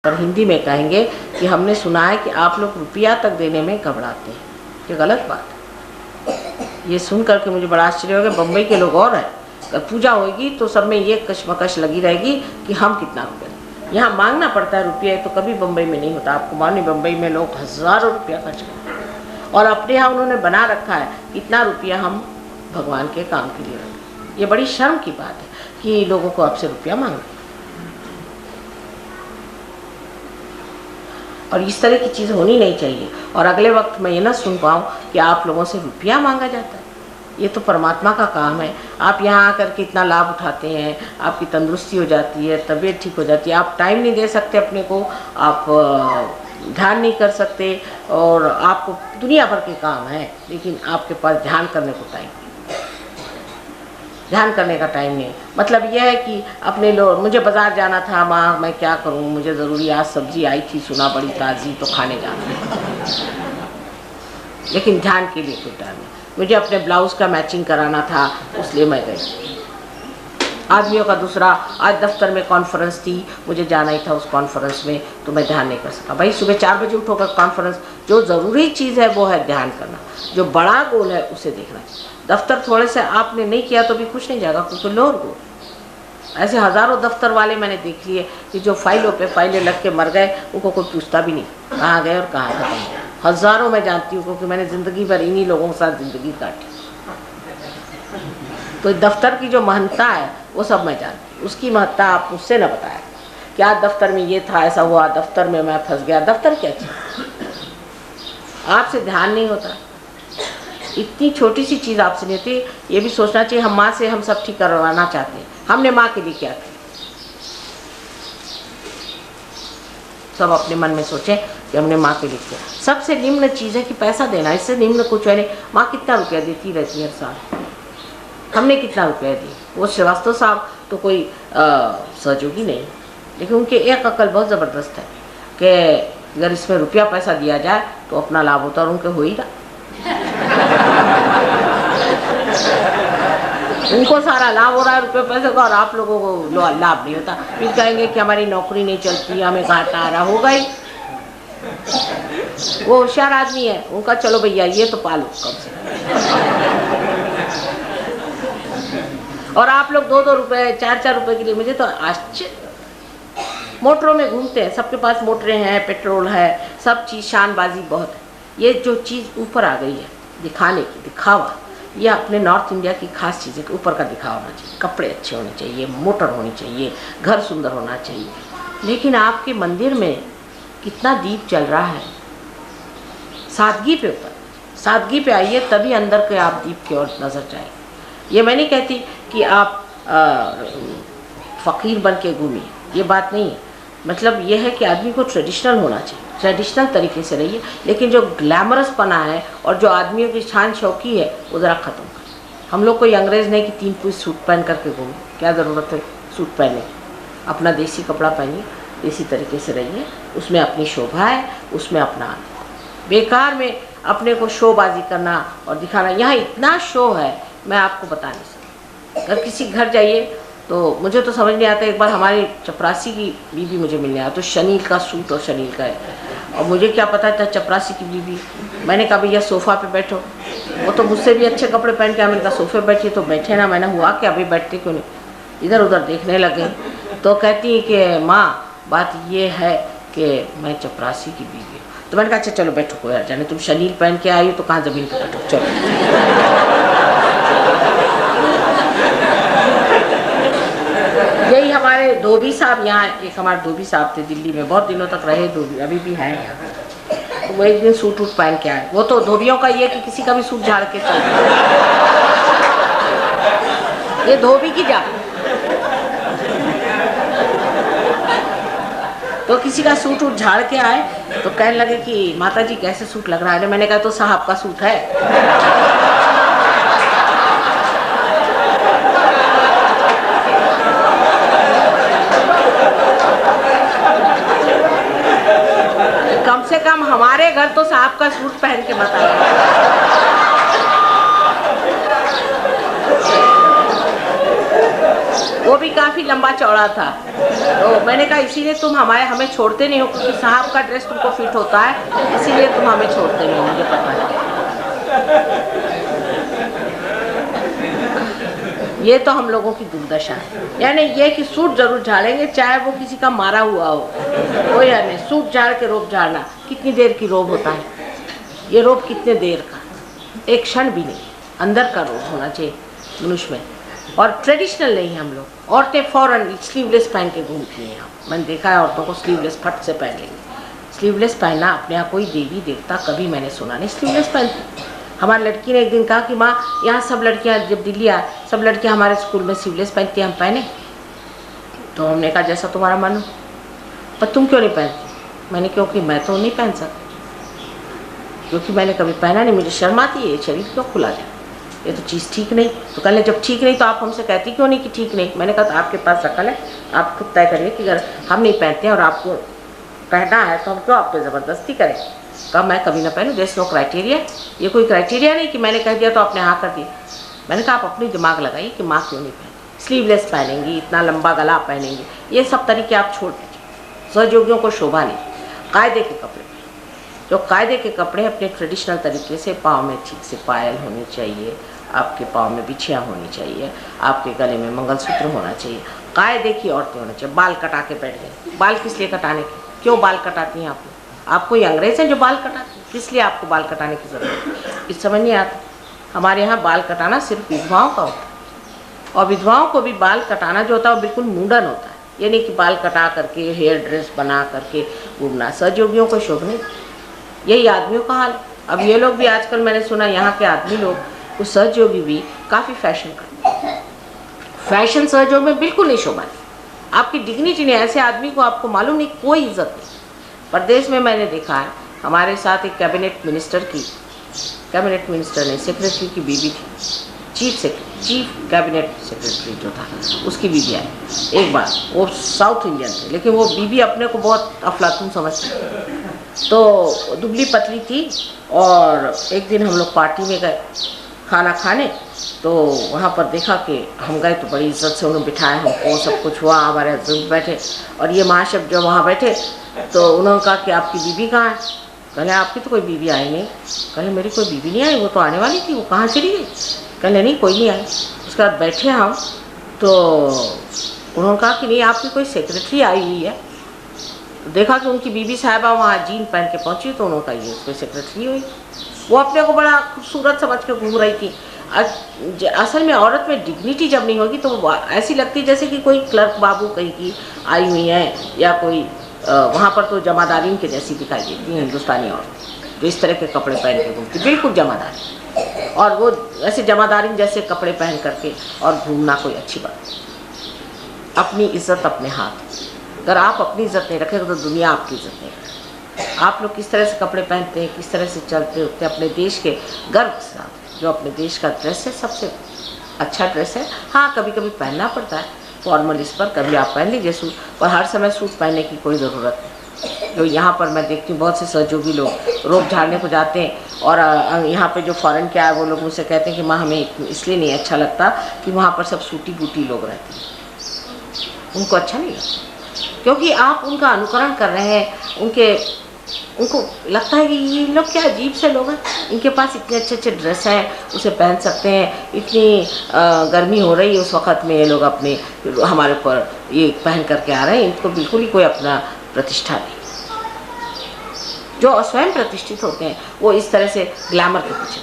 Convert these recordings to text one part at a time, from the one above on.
और हिंदी में कहेंगे कि हमने सुना है कि आप लोग रुपया तक देने में घबराते हैं। ये गलत बात है। ये सुन करके मुझे बड़ा आश्चर्य हो गया। बम्बई के लोग और हैं, अगर पूजा होगी तो सब में ये कशमकश लगी रहेगी कि हम कितना रुपया दें। यहाँ मांगना पड़ता है रुपया, तो कभी बम्बई में नहीं होता। आपको मालूम, बम्बई में लोग हज़ारों रुपया खर्च करते हैं और अपने यहाँ उन्होंने बना रखा है कितना रुपया हम भगवान के काम के लिए रखें। ये बड़ी शर्म की बात है कि लोगों को आपसे रुपया मांगना। और इस तरह की चीज़ होनी नहीं चाहिए। और अगले वक्त मैं ये ना सुन पाऊँ कि आप लोगों से रुपया मांगा जाता है। ये तो परमात्मा का काम है। आप यहाँ आकर के इतना लाभ उठाते हैं, आपकी तंदुरुस्ती हो जाती है, तबीयत ठीक हो जाती है, आप टाइम नहीं दे सकते अपने को, आप ध्यान नहीं कर सकते, और आपको दुनिया भर के काम है, लेकिन आपके पास ध्यान करने को टाइम, ध्यान करने का टाइम नहीं। मतलब यह है कि अपने लोग, मुझे बाज़ार जाना था, माँ मैं क्या करूँ, मुझे ज़रूरी आज सब्ज़ी आई थी, सुना बड़ी ताज़ी, तो खाने जाना है, लेकिन ध्यान के लिए कोई टाइम नहीं। मुझे अपने ब्लाउज़ का मैचिंग कराना था, इसलिए मैं गई। आदमियों का दूसरा, आज दफ्तर में कॉन्फ्रेंस थी, मुझे जाना ही था उस कॉन्फ्रेंस में, तो मैं ध्यान नहीं कर सका। भाई सुबह 4 बजे उठोगा कॉन्फ्रेंस, जो ज़रूरी चीज़ है वो है ध्यान करना, जो बड़ा गोल है उसे देखना। दफ्तर थोड़े से आपने नहीं किया तो भी कुछ नहीं जाएगा, क्योंकि लोअर गोल। ऐसे हज़ारों दफ्तर वाले मैंने देख लिए कि जो फाइलों पे फाइलें लग के मर गए, उनको कोई पूछता भी नहीं कहाँ गए और कहाँ खत्म गए। हज़ारों मैं जानती हूँ, क्योंकि मैंने ज़िंदगी भर इन्हीं लोगों के साथ ज़िंदगी काटी। तो दफ्तर की जो महत्ता है वो सब मैं जानती हूँ। उसकी महत्ता आप मुझसे न बताया कि आज दफ्तर में ये था, ऐसा हुआ, दफ्तर में मैं फंस गया। दफ्तर क्या चीज़, आपसे ध्यान नहीं होता। इतनी छोटी सी चीज़ आपसे नहीं होती। ये भी सोचना चाहिए, हम माँ से हम सब ठीक करवाना चाहते हैं, हमने माँ के लिए क्या किया। सब अपने मन में सोचें कि हमने माँ के लिए किया। सबसे निम्न चीज़ है कि पैसा देना, इससे निम्न कुछ है नहीं। माँ कितना रुपया देती रहती है हर साल, हमने कितना रुपया दिया। वो श्रीवास्तव साहब तो कोई सहयोगी नहीं, लेकिन उनके एक अकल बहुत ज़बरदस्त है कि अगर इसमें रुपया पैसा दिया जाए तो अपना लाभ होता है, और उनके हो ही रहा। उनको सारा लाभ हो रहा है रुपये पैसे का, और आप लोगों को लाभ नहीं होता। फिर कहेंगे कि हमारी नौकरी नहीं चलती, हमें घाटा आ रहा। होगा ही, वो होशियार आदमी है, उनका चलो भैया ये तो पालो कम से। और आप लोग 2-2 रुपये 4-4 रुपये के लिए, मुझे तो आश्चर्य। मोटरों में घूमते हैं, सबके पास मोटरें हैं, पेट्रोल है, सब चीज़, शानबाजी बहुत है। ये जो चीज़ ऊपर आ गई है दिखाने की, दिखावा, ये अपने नॉर्थ इंडिया की खास चीज़ है कि ऊपर का दिखावा होना चाहिए, कपड़े अच्छे होने चाहिए, मोटर होनी चाहिए, घर सुंदर होना चाहिए। लेकिन आपके मंदिर में कितना दीप चल रहा है। सादगी पे ऊपर, सादगी पे आइए, तभी अंदर के आप दीप की ओर नजर जाए। ये मैं नहीं कहती कि आप फ़कीर बन के घूमिए, ये बात नहीं है। मतलब ये है कि आदमी को ट्रेडिशनल होना चाहिए, ट्रेडिशनल तरीके से रहिए, लेकिन जो ग्लैमरस पना है और जो आदमियों की शान शौकी है वो ज़रा ख़त्म करें। हम लोग कोई अंग्रेज़ नहीं कि 3 पीस सूट पहन करके घूमें, क्या ज़रूरत है सूट पहनने की। अपना देसी कपड़ा पहनिए, देसी तरीके से रहिए, उसमें अपनी शोभा है, उसमें अपना आनंद। बेकार में अपने को शोबाजी करना और दिखाना, यहाँ इतना शो है मैं आपको बता नहीं सकती। अगर किसी घर जाइए तो मुझे तो समझ नहीं आता। एक बार हमारी चपरासी की बीवी मुझे मिलने आया, तो शनील का सूट और शनील का है, और मुझे क्या पता था चपरासी की बीवी। मैंने कहा भैया सोफ़ा पे बैठो, वो तो मुझसे भी अच्छे कपड़े पहन के, मैंने कहा सोफ़े बैठिए, तो बैठे ना। मैंने हुआ कि अभी बैठते क्यों नहीं, इधर उधर देखने लगे। तो कहती है कि माँ बात ये है कि मैं चपरासी की बीवी हूँ। तो मैंने कहा अच्छा चलो बैठो, कोई हर्ज नहीं, तुम शनील पहन के आई हो तो कहाँ ज़मीन पर बैठो, चलो। यही हमारे धोबी साहब, यहाँ एक हमारे धोबी साहब थे दिल्ली में, बहुत दिनों तक रहे धोबी, अभी भी हैं यहाँ। वो एक दिन सूट वूट पहन के आए। वो तो धोबियों का ये कि किसी का भी सूट झाड़ के चल, ये धोबी की जा। तो किसी का सूट वूट झाड़ के आए तो कहने लगे कि माता जी कैसे सूट लग रहा है। मैंने कहा तो साहब का सूट है। कम से कम हमारे घर तो साहब का सूट पहन के मत आए। वो भी काफ़ी लंबा चौड़ा था। तो मैंने कहा इसीलिए तुम हमें छोड़ते नहीं हो, क्योंकि साहब का ड्रेस तुमको फिट होता है, इसीलिए तुम हमें छोड़ते नहीं हो, मुझे पता है। ये तो हम लोगों की दुर्दशा है। यानी ये कि सूट जरूर झाड़ेंगे, चाहे वो किसी का मारा हुआ हो, कोई है नहीं। सूट झाड़ के रोब झाड़ना, कितनी देर की रोब होता है ये? रोब कितने देर का? एक क्षण भी नहीं। अंदर का रोब होना चाहिए मनुष्य में। और ट्रेडिशनल नहीं है हम लोग। औरतें फौरन स्लीवलेस पहन के घूमती हैं। मैंने देखा है औरतों को स्लीवलेस फट से पहन लेंगे। स्लीवलेस पहनना अपने यहाँ कोई देवी देवता कभी मैंने सुना नहीं स्लीवलेस पहनती। हमारी लड़की ने एक दिन कहा कि माँ यहाँ सब लड़कियाँ, जब दिल्ली आए सब लड़कियाँ हमारे स्कूल में स्लीवलेस पहनती हैं, हम पहने? तो हमने कहा जैसा तुम्हारा मन हो, पर तुम क्यों नहीं पहनती? मैंने क्योंकि मैं तो नहीं पहन सकती, क्योंकि मैंने कभी पहना नहीं, मुझे शर्म आती है। ये शरीर क्यों खुला जाए, ये तो चीज़ ठीक नहीं। तो कहने जब ठीक नहीं तो आप हमसे कहती क्यों नहीं कि ठीक नहीं? मैंने कहा तो आपके पास अकल है, आप खुद तय करिए कि अगर हम नहीं पहनते हैं और आपको पहनना है तो हम क्यों आप पे ज़बरदस्ती करें? कहा मैं कभी ना पहनूँ, देयर इज नो क्राइटेरिया। ये कोई क्राइटेरिया नहीं कि मैंने कह दिया तो आपने हाँ कर दिया। मैंने कहा आप अपनी दिमाग लगाइए कि माँ क्यों नहीं पहने, स्लीवलेस पहनेंगी, इतना लंबा गला पहनेंगी, ये सब तरीके आप छोड़ दीजिए। सहयोगियों को शोभा नहीं, कायदे के कपड़े, जो कायदे के कपड़े अपने ट्रेडिशनल तरीके से, पाँव में ठीक से पायल होनी चाहिए, आपके पाँव में बिछिया होनी चाहिए, आपके गले में मंगलसूत्र होना चाहिए, कायदे की औरतें होना चाहिए। बाल कटा के बैठ गए, बाल किस लिए कटाने के? क्यों बाल कटाती हैं आप कोई अंग्रेज हैं जो बाल कटाते हैं? किस लिए आपको बाल कटाने की ज़रूरत है? इस समझ नहीं आता। हमारे यहाँ बाल कटाना सिर्फ विधवाओं का होता है, और विधवाओं को भी बाल कटाना जो होता है वो बिल्कुल मुंडन होता है। ये नहीं कि बाल कटा करके हेयर ड्रेस बना करके घूमना। सहयोगियों को शोभ नहीं, यही आदमियों का हाल। अब ये लोग भी आजकल मैंने सुना यहाँ के आदमी लोग, कुछ सहयोगी भी काफ़ी फैशन करते हैं। फैशन सहयोग में बिल्कुल नहीं शोभा नहीं, आपकी डिग्निटी नहीं। ऐसे आदमी को आपको मालूम नहीं, कोई इज्जत नहीं। प्रदेश में मैंने देखा है, हमारे साथ एक कैबिनेट मिनिस्टर ने सेक्रेटरी की बीवी थी, चीफ कैबिनेट सेक्रेटरी जो था उसकी बीवी आई एक बार। वो साउथ इंडियन थे, लेकिन वो बीवी अपने को बहुत अफलातून समझती। तो दुबली पतली थी, और एक दिन हम लोग पार्टी में गए खाना खाने, तो वहाँ पर देखा कि हम गए तो बड़ी इज्जत से उन्होंने बिठाया हमको, सब कुछ हुआ, हमारे हस्बैंड बैठे और ये महाशय जो वहाँ बैठे। तो उन्होंने कहा कि आपकी बीवी कहाँ है? कहले आपकी तो कोई बीवी आई नहीं। कहले मेरी कोई बीवी नहीं आई, वो तो आने वाली थी, वो कहाँ चली गई? कहले नहीं कोई नहीं आई। उसके बाद बैठे हम, तो उन्होंने कहा कि नहीं आपकी कोई सेक्रेटरी आई हुई है। तो देखा कि उनकी बीवी साहिबा वहाँ जीन पहन के पहुँची, तो उन्होंने कहा ये कोई सेक्रेटरी हुई। वो अपने को बड़ा खूबसूरत समझ के घूम रही थी। असल में औरत में डिग्निटी जब नहीं होगी तो वो ऐसी लगती जैसे कि कोई क्लर्क बाबू कहीं की आई हुई है, या कोई वहाँ पर तो जमादारीन के जैसी दिखाई देती हैं हिंदुस्तानी औरत, जो इस तरह के कपड़े पहन के घूमती, बिल्कुल जमादारी। और वो ऐसे जमादारीन जैसे कपड़े पहन करके और घूमना कोई अच्छी बात नहीं। अपनी इज्जत अपने हाथ, अगर आप अपनी इज्जत नहीं रखेंगे तो दुनिया आपकी इज्जत नहीं रखेगी। आप लोग किस तरह से कपड़े पहनते हैं, किस तरह से चलते होते हैं, अपने देश के गर्व के साथ, जो अपने देश का ड्रेस है सबसे अच्छा ड्रेस है। हाँ कभी कभी पहनना पड़ता है फॉर्मल, इस पर कभी आप पहन लीजिए सूट, पर हर समय सूट पहनने की कोई ज़रूरत नहीं। जो यहाँ पर मैं देखती हूँ बहुत से सहयोगी लोग रोब झाड़ने को जाते हैं, और यहाँ पे जो फॉरेन के आए वो लोग मुझसे कहते हैं कि माँ हमें इसलिए नहीं अच्छा लगता कि वहाँ पर सब सूटी बूटी लोग रहते हैं, उनको अच्छा नहीं लगता, क्योंकि आप उनका अनुकरण कर रहे हैं। उनको लगता है कि ये लोग क्या अजीब से लोग हैं, इनके पास इतने अच्छे अच्छे ड्रेस हैं, उसे पहन सकते हैं, इतनी गर्मी हो रही है उस वक़्त में ये लोग अपने हमारे ऊपर ये पहन करके आ रहे हैं। इनको बिल्कुल ही कोई अपना प्रतिष्ठा नहीं। जो स्वयं प्रतिष्ठित होते हैं वो इस तरह से ग्लैमर के पीछे।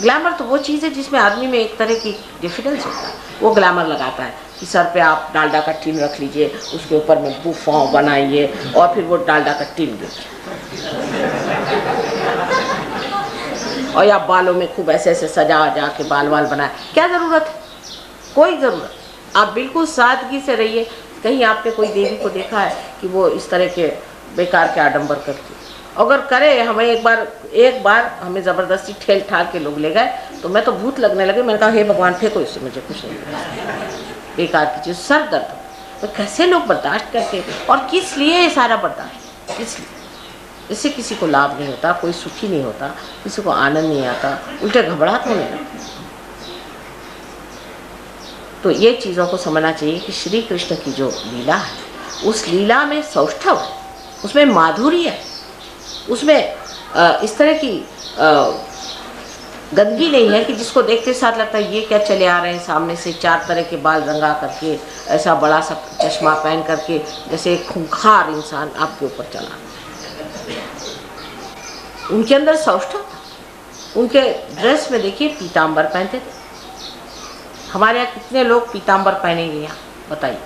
ग्लैमर तो वो चीज़ है जिसमें आदमी में एक तरह की डिफिडेंस होता है, वो ग्लैमर लगाता है कि सर पे आप डालडा का टिन रख लीजिए, उसके ऊपर में बुफॉन बनाइए, और फिर वो डालडा का टिन गिर, और या बालों में खूब ऐसे ऐसे सजा के बाल बनाए। क्या ज़रूरत है? कोई ज़रूरत। आप बिल्कुल सादगी से रहिए। कहीं आपने कोई देवी को देखा है कि वो इस तरह के बेकार के आडंबर करती? अगर करे, हमें एक बार हमें ज़बरदस्ती ठेल ठाल के लोग ले गए तो मैं तो भूत लगने लगे। मैंने कहा हे भगवान फेंको इससे, मुझे कुछ नहीं, बेकार की चीज़, सर दर्द। तो कैसे लोग बर्दाश्त करते हैं, और किस लिए ये सारा बर्दाश्त? किस लिए? इससे किसी को लाभ नहीं होता, कोई सुखी नहीं होता, किसी को आनंद नहीं आता, उल्टे घबराहट होने लगती। तो ये चीज़ों को समझना चाहिए कि श्री कृष्ण की जो लीला है, उस लीला में सौष्ठव है, उसमें माधुर्य है, उसमें इस तरह की गंदगी नहीं है कि जिसको देखते साथ लगता है ये क्या चले आ रहे हैं सामने से, 4 तरह के बाल रंगा करके, ऐसा बड़ा सा चश्मा पहन करके, जैसे एक खूंखार इंसान आपके ऊपर चला। उनके अंदर सौष्ठव था। उनके ड्रेस में देखिए पीताम्बर पहनते थे। हमारे यहाँ कितने लोग पीताम्बर पहनेंगे यहाँ बताइए,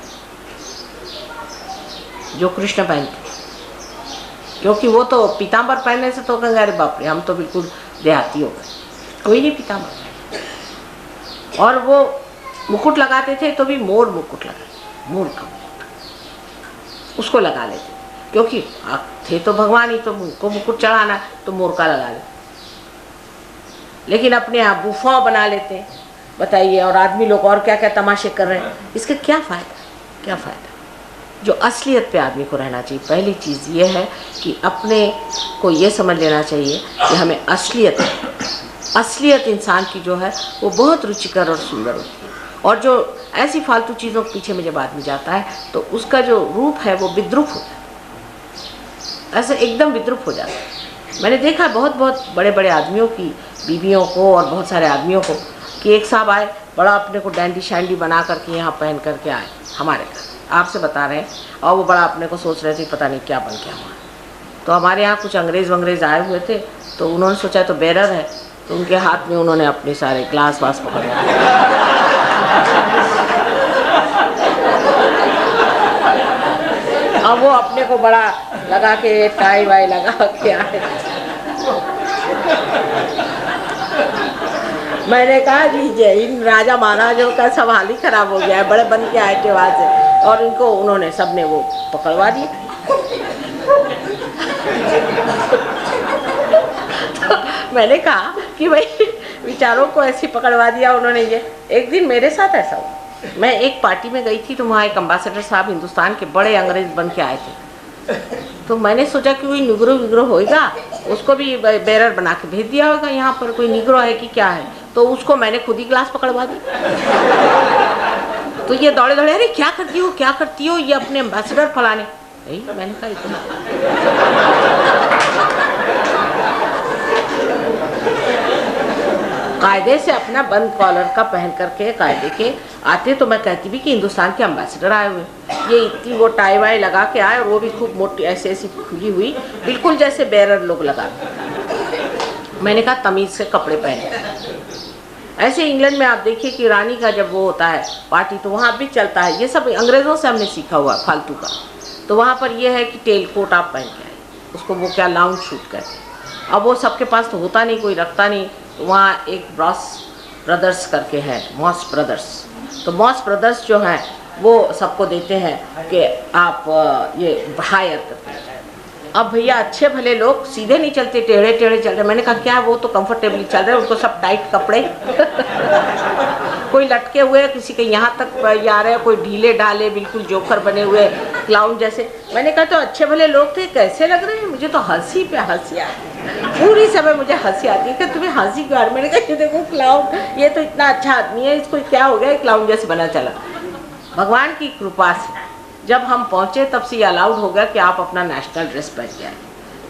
जो कृष्ण पहनते, क्योंकि वो तो पीताम्बर पहनने से तो कहेंगे अरे बाप रे हम तो बिल्कुल देहाती हो गए, कोई नहीं पीताम्बर। और वो मुकुट लगाते थे तो भी मोर मुकुट लगा, मोर का मुकुट उसको लगा लेते, क्योंकि थे तो भगवान ही, तो उनको मुकुट चढ़ाना तो मोर का लगा लेते। लेकिन अपने आप बुफा बना लेते हैं बताइए, और आदमी लोग और क्या क्या तमाशे कर रहे हैं, इसका क्या फ़ायदा, क्या फ़ायदा। जो असलियत पे आदमी को रहना चाहिए। पहली चीज़ ये है कि अपने को ये समझ लेना चाहिए कि हमें असलियत इंसान की जो है वो बहुत रुचिकर और सुंदर होती है। और जो ऐसी फालतू चीज़ों के पीछे में जब आदमी जाता है तो उसका जो रूप है वो विद्रूप हो जाता है, ऐसे एकदम विद्रूप हो जाता है। मैंने देखा बहुत बहुत बड़े बड़े आदमियों की बीवियों को और बहुत सारे आदमियों को कि एक साहब आए, बड़ा अपने को डैंडी शैंडी बना करके यहाँ पहन करके आए हमारे घर, आपसे बता रहे हैं, और वो बड़ा अपने को सोच रहे थे पता नहीं क्या बन गया हुआ। तो हमारे यहाँ कुछ अंग्रेज़ वंग्रेज़ आए हुए थे, तो उन्होंने सोचा तो बेरर है, तो उनके हाथ में उन्होंने अपने सारे ग्लास वास पकड़ लिया। अब वो अपने को बड़ा लगा के टाई वाई लगा के आए। मैंने कहा जी इन राजा महाराजों का सब हाल ही खराब हो गया है, बड़े बन के आए थे वहाँ से, और इनको उन्होंने सबने वो पकड़वा दिए। तो मैंने कहा कि भाई विचारों को ऐसे पकड़वा दिया उन्होंने। ये एक दिन मेरे साथ ऐसा हुआ, मैं एक पार्टी में गई थी, तो वहाँ एक अम्बासडर साहब हिंदुस्तान के बड़े अंग्रेज बन के आए थे। तो मैंने सोचा कि कोई निग्रो विग्रो होएगा, उसको भी बेरर बना के भेज दिया होगा, यहाँ पर कोई निग्रो है कि क्या है। तो उसको मैंने खुद ही ग्लास पकड़वा दी। तो ये दौड़े दौड़े, अरे क्या करती हो क्या करती हो, ये अपने एम्बेसडर फलाने। मैंने कहा इतना कायदे से अपना बंद कॉलर का पहन करके कायदे के आते, तो मैं कहती भी कि हिंदुस्तान के एम्बेसडर आए हुए। ये इतनी वो टाई वाई लगा के आए, और वो भी खूब मोटी ऐसे ऐसी खुली हुई, बिल्कुल जैसे बेरर लोग लगा। मैंने कहा तमीज़ से कपड़े पहने। ऐसे इंग्लैंड में आप देखिए कि रानी का जब वो होता है पार्टी, तो वहाँ भी चलता है, ये सब अंग्रेज़ों से हमने सीखा हुआ फालतू का। तो वहाँ पर ये है कि टेल कोट आप पहन के आए, उसको वो क्या लाउंज शूट करते हैं। अब वो सबके पास तो होता नहीं, कोई रखता नहीं, तो वहाँ एक मॉस ब्रदर्स करके है, मॉस ब्रदर्स। तो मॉस ब्रदर्स जो हैं वो सबको देते हैं कि आप ये हायर करते हैं। अब भैया अच्छे भले लोग सीधे नहीं चलते, टेढ़े टेढ़े चल रहे। मैंने कहा क्या वो तो कंफर्टेबली चल रहे हैं, उनको सब टाइट कपड़े कोई लटके हुए, किसी के यहाँ तक आ रहे हैं, कोई ढीले ढाले बिल्कुल जोकर बने हुए क्लाउन जैसे। मैंने कहा तो अच्छे भले लोग थे, कैसे लग रहे हैं। मुझे तो हंसी पे हंसी आती, पूरी समय मुझे हंसी आती है कि तुम्हें हंसी क्यों आ रही। मैंने कहा ये देखो क्लाउन, ये तो इतना अच्छा आदमी है, इसको क्या हो गया, क्लाउन जैसे बना चला। भगवान की कृपा से जब हम पहुँचे तब से ये अलाउड हो गया कि आप अपना नेशनल ड्रेस पहन के आए।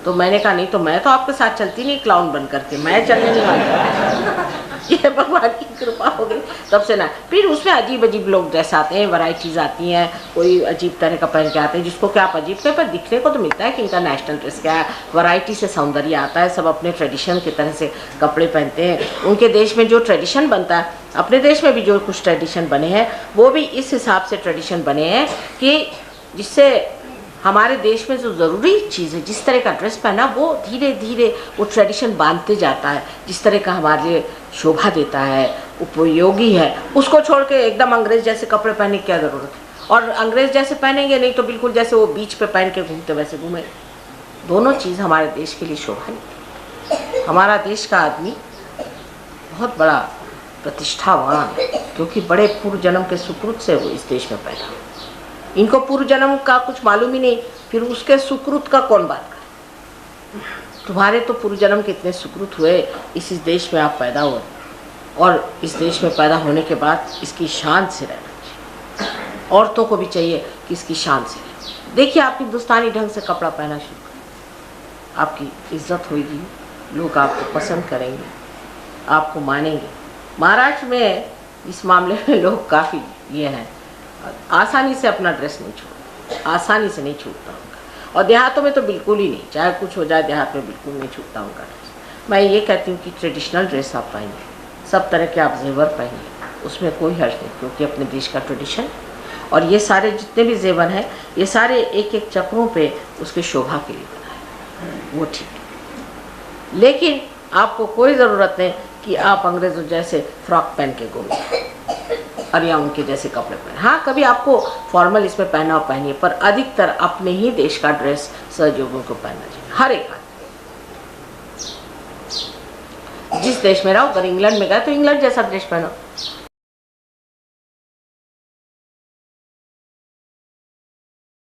तो मैंने कहा नहीं तो मैं तो आपके साथ चलती नहीं क्लाउन बन करके, मैं चलने नहीं वाली। ये भगवान की कृपा हो गई तब से ना। फिर उसमें अजीब अजीब लोग जैसे आते हैं, वैरायटीज़ आती हैं, कोई अजीब तरह का पहन के आते हैं, जिसको क्या आप अजीब के पर दिखने को तो मिलता है कि इनका नेशनल ड्रेस क्या है। वैरायटी से सौंदर्य आता है, सब अपने ट्रेडिशन की तरह से कपड़े पहनते हैं। उनके देश में जो ट्रेडिशन बनता है, अपने देश में भी जो कुछ ट्रेडिशन बने हैं वो भी इस हिसाब से ट्रेडिशन बने हैं कि जिससे हमारे देश में जो ज़रूरी चीज़ है, जिस तरह का ड्रेस पहना, वो धीरे धीरे वो ट्रेडिशन बांधते जाता है। जिस तरह का हमारे लिए शोभा देता है, उपयोगी है, उसको छोड़ के एकदम अंग्रेज़ जैसे कपड़े पहनने की क्या ज़रूरत है। और अंग्रेज़ जैसे पहनेंगे नहीं तो बिल्कुल जैसे वो बीच पे पहन के घूमते वैसे घूमे। दोनों चीज़ हमारे देश के लिए शोभा नहीं। हमारा देश का आदमी बहुत बड़ा प्रतिष्ठावान है, क्योंकि बड़े पूर्व जन्म के सुकृत से वो इस देश में पैदा। इनको पूर्व जन्म का कुछ मालूम ही नहीं, फिर उसके सुकृत का कौन बात करे। तुम्हारे तो पूर्व जन्म के इतने सुकृत हुए, इस देश में आप पैदा हुए। और इस देश में पैदा होने के बाद इसकी शान से रहना चाहिए। औरतों को भी चाहिए कि इसकी शान से रहे। देखिए, आप हिंदुस्तानी ढंग से कपड़ा पहना शुरू करें, आपकी इज्जत होगी, लोग आपको पसंद करेंगे, आपको मानेंगे। महाराष्ट्र में इस मामले में लोग काफ़ी ये हैं, आसानी से अपना ड्रेस नहीं छोड़ते, आसानी से नहीं छूटता उनका। और देहातों में तो बिल्कुल ही नहीं, चाहे कुछ हो जाए देहात में बिल्कुल नहीं छूटता उनका ड्रेस। मैं ये कहती हूँ कि ट्रेडिशनल ड्रेस आप पहनिए, सब तरह के आप जेवर पहनिए, उसमें कोई हर्ज नहीं, क्योंकि अपने देश का ट्रेडिशन। और ये सारे जितने भी जेवर हैं, ये सारे एक एक चक्रों पे उसके शोभा के लिए बनाए, वो ठीक है। लेकिन आपको कोई ज़रूरत नहीं कि आप अंग्रेज़ों जैसे फ्रॉक पहन के घूमें और या उनके जैसे कपड़े पहने। हाँ, कभी आपको फॉर्मल इसमें पहना हो पहनिए, पर अधिकतर अपने ही देश का ड्रेस सहयोगियों को पहनना चाहिए, हर एक आदमी। जिस देश में रहो, अगर इंग्लैंड में गए तो इंग्लैंड जैसा ड्रेस पहनो,